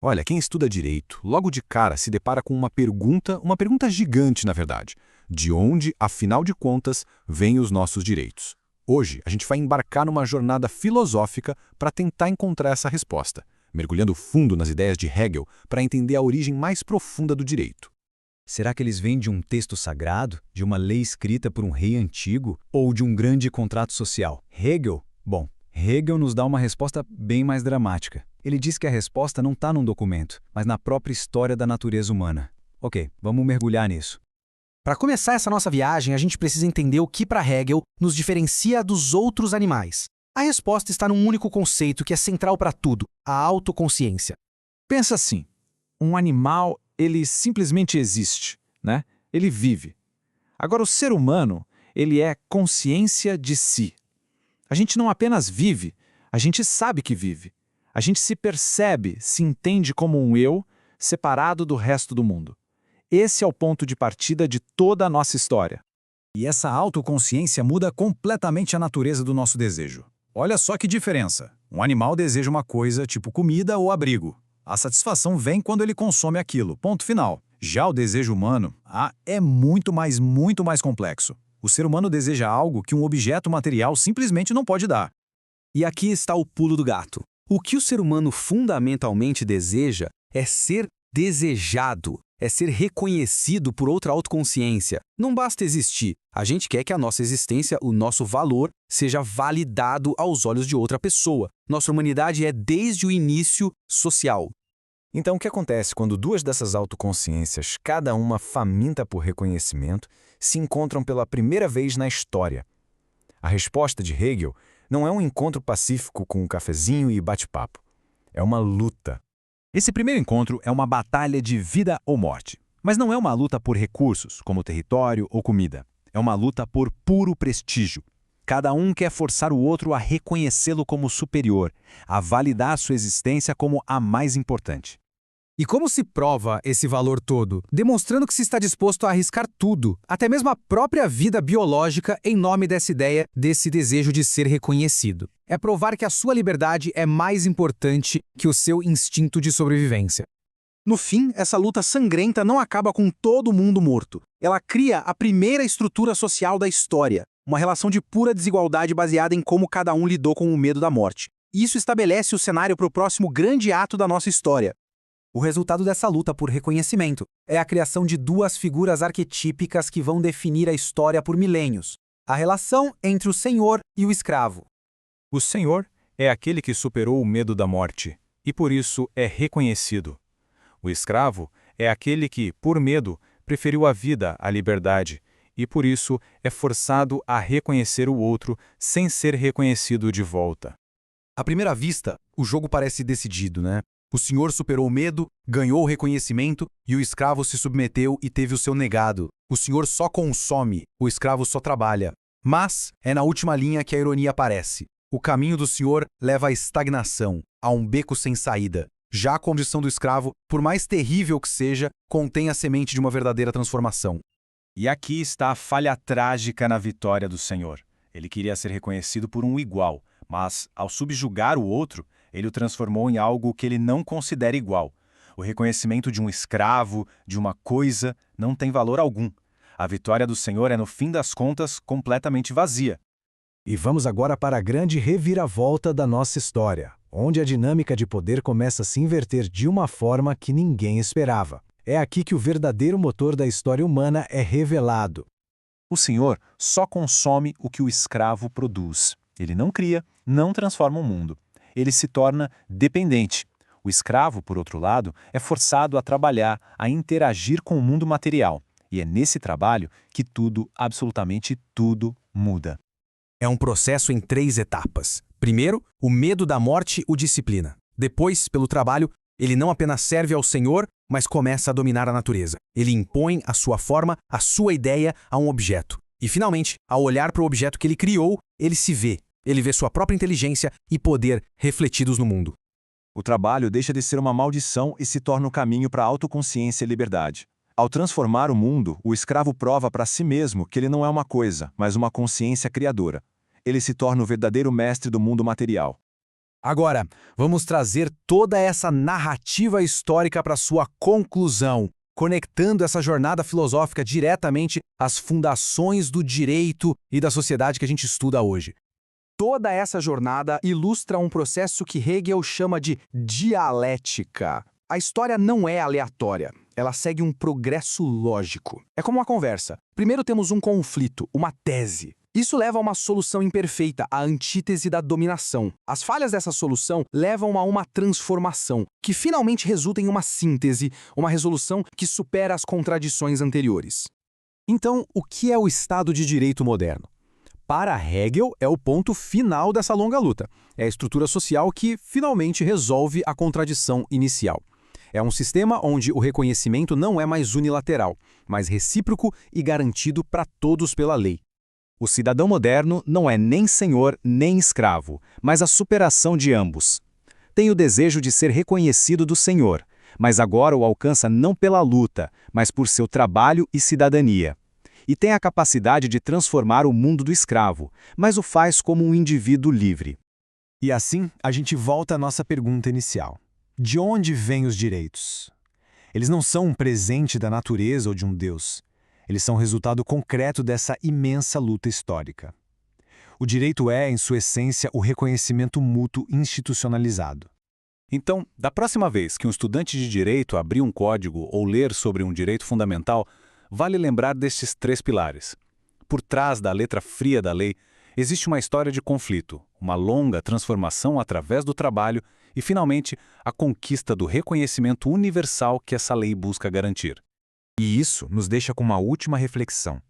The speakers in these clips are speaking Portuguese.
Olha, quem estuda direito, logo de cara se depara com uma pergunta gigante, na verdade. De onde, afinal de contas, vêm os nossos direitos? Hoje, a gente vai embarcar numa jornada filosófica para tentar encontrar essa resposta, mergulhando fundo nas ideias de Hegel para entender a origem mais profunda do direito. Será que eles vêm de um texto sagrado, de uma lei escrita por um rei antigo ou de um grande contrato social? Hegel? Bom, Hegel nos dá uma resposta bem mais dramática. Ele diz que a resposta não está num documento, mas na própria história da natureza humana. Ok, vamos mergulhar nisso. Para começar essa nossa viagem, a gente precisa entender o que, para Hegel, nos diferencia dos outros animais. A resposta está num único conceito que é central para tudo: a autoconsciência. Pensa assim, um animal, ele simplesmente existe, né? Ele vive. Agora, o ser humano, ele é consciência de si. A gente não apenas vive, a gente sabe que vive. A gente se percebe, se entende como um eu, separado do resto do mundo. Esse é o ponto de partida de toda a nossa história. E essa autoconsciência muda completamente a natureza do nosso desejo. Olha só que diferença. Um animal deseja uma coisa, tipo comida ou abrigo. A satisfação vem quando ele consome aquilo, ponto final. Já o desejo humano, é muito mais complexo. O ser humano deseja algo que um objeto material simplesmente não pode dar. E aqui está o pulo do gato. O que o ser humano fundamentalmente deseja é ser desejado, é ser reconhecido por outra autoconsciência. Não basta existir, a gente quer que a nossa existência, o nosso valor, seja validado aos olhos de outra pessoa. Nossa humanidade é, desde o início, social. Então, o que acontece quando duas dessas autoconsciências, cada uma faminta por reconhecimento, se encontram pela primeira vez na história? A resposta de Hegel não é um encontro pacífico com um cafezinho e bate-papo. É uma luta. Esse primeiro encontro é uma batalha de vida ou morte. Mas não é uma luta por recursos, como território ou comida. É uma luta por puro prestígio. Cada um quer forçar o outro a reconhecê-lo como superior, a validar sua existência como a mais importante. E como se prova esse valor todo? Demonstrando que se está disposto a arriscar tudo, até mesmo a própria vida biológica, em nome dessa ideia, desse desejo de ser reconhecido. É provar que a sua liberdade é mais importante que o seu instinto de sobrevivência. No fim, essa luta sangrenta não acaba com todo mundo morto. Ela cria a primeira estrutura social da história, uma relação de pura desigualdade baseada em como cada um lidou com o medo da morte. Isso estabelece o cenário para o próximo grande ato da nossa história. O resultado dessa luta por reconhecimento é a criação de duas figuras arquetípicas que vão definir a história por milênios: a relação entre o senhor e o escravo. O senhor é aquele que superou o medo da morte e por isso é reconhecido. O escravo é aquele que, por medo, preferiu a vida à liberdade e por isso é forçado a reconhecer o outro sem ser reconhecido de volta. À primeira vista, o jogo parece decidido, né? O senhor superou o medo, ganhou o reconhecimento e o escravo se submeteu e teve o seu negado. O senhor só consome, o escravo só trabalha. Mas é na última linha que a ironia aparece. O caminho do senhor leva à estagnação, a um beco sem saída. Já a condição do escravo, por mais terrível que seja, contém a semente de uma verdadeira transformação. E aqui está a falha trágica na vitória do senhor. Ele queria ser reconhecido por um igual, mas, ao subjugar o outro, ele o transformou em algo que ele não considera igual. O reconhecimento de um escravo, de uma coisa, não tem valor algum. A vitória do Senhor é, no fim das contas, completamente vazia. E vamos agora para a grande reviravolta da nossa história, onde a dinâmica de poder começa a se inverter de uma forma que ninguém esperava. É aqui que o verdadeiro motor da história humana é revelado. O Senhor só consome o que o escravo produz. Ele não cria, não transforma o mundo. Ele se torna dependente. O escravo, por outro lado, é forçado a trabalhar, a interagir com o mundo material. E é nesse trabalho que tudo, absolutamente tudo, muda. É um processo em 3 etapas. Primeiro, o medo da morte o disciplina. Depois, pelo trabalho, ele não apenas serve ao Senhor, mas começa a dominar a natureza. Ele impõe a sua forma, a sua ideia a um objeto. E, finalmente, ao olhar para o objeto que ele criou, ele se vê. Ele vê sua própria inteligência e poder refletidos no mundo. O trabalho deixa de ser uma maldição e se torna o caminho para a autoconsciência e liberdade. Ao transformar o mundo, o escravo prova para si mesmo que ele não é uma coisa, mas uma consciência criadora. Ele se torna o verdadeiro mestre do mundo material. Agora, vamos trazer toda essa narrativa histórica para sua conclusão, conectando essa jornada filosófica diretamente às fundações do direito e da sociedade que a gente estuda hoje. Toda essa jornada ilustra um processo que Hegel chama de dialética. A história não é aleatória, ela segue um progresso lógico. É como uma conversa. Primeiro temos um conflito, uma tese. Isso leva a uma solução imperfeita, a antítese da dominação. As falhas dessa solução levam a uma transformação, que finalmente resulta em uma síntese, uma resolução que supera as contradições anteriores. Então, o que é o Estado de Direito moderno? Para Hegel, é o ponto final dessa longa luta. É a estrutura social que finalmente resolve a contradição inicial. É um sistema onde o reconhecimento não é mais unilateral, mas recíproco e garantido para todos pela lei. O cidadão moderno não é nem senhor nem escravo, mas a superação de ambos. Tem o desejo de ser reconhecido do senhor, mas agora o alcança não pela luta, mas por seu trabalho e cidadania. E tem a capacidade de transformar o mundo do escravo, mas o faz como um indivíduo livre. E assim, a gente volta à nossa pergunta inicial. De onde vêm os direitos? Eles não são um presente da natureza ou de um Deus. Eles são resultado concreto dessa imensa luta histórica. O direito é, em sua essência, o reconhecimento mútuo institucionalizado. Então, da próxima vez que um estudante de direito abrir um código ou ler sobre um direito fundamental, vale lembrar destes 3 pilares. Por trás da letra fria da lei, existe uma história de conflito, uma longa transformação através do trabalho e, finalmente, a conquista do reconhecimento universal que essa lei busca garantir. E isso nos deixa com uma última reflexão.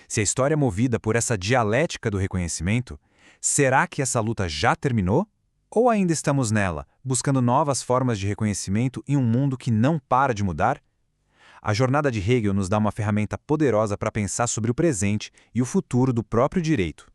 Se a história é movida por essa dialética do reconhecimento, será que essa luta já terminou? Ou ainda estamos nela, buscando novas formas de reconhecimento em um mundo que não para de mudar? A jornada de Hegel nos dá uma ferramenta poderosa para pensar sobre o presente e o futuro do próprio direito.